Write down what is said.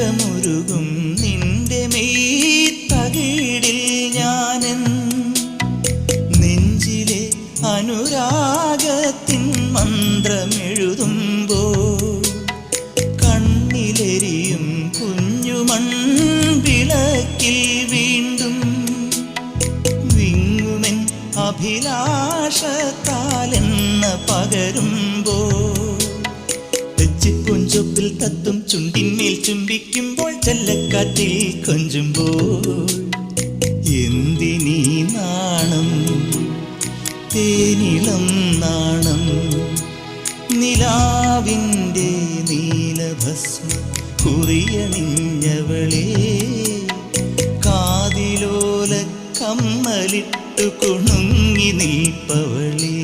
സ്നേഹമുരുകും നിന്റെ മെയ് തകിടിൽ ഞാനൻ നെഞ്ചിലെ അനുരാഗത്തിൻ മന്ത്രമെഴുതുമ്പോൾ കണ്ണിലെരിയും കുഞ്ഞുമൺ വിളക്കിൽ വീണ്ടും വിങ്ങുമെൻ അഭിലാഷത്താലെന്ന പകരുമ്പോൾ തെച്ചിപ്പൂഞ്ചൊപ്പിൽ തത്തും ചുണ്ടിന്മേൽ ചുംബിക്കുമ്പോൾ ചെല്ലക്കാറ്റിൽ കൊഞ്ചുമ്പോൾ എന്തിനീ നാണം തേനിളം നാണം നിലാവിൻ്റെ നീലഭസ്മ കുറിയണിഞ്ഞവളേ കാതിലോല കമ്മലിട്ടു കുണുങ്ങി നിൽപ്പവളേ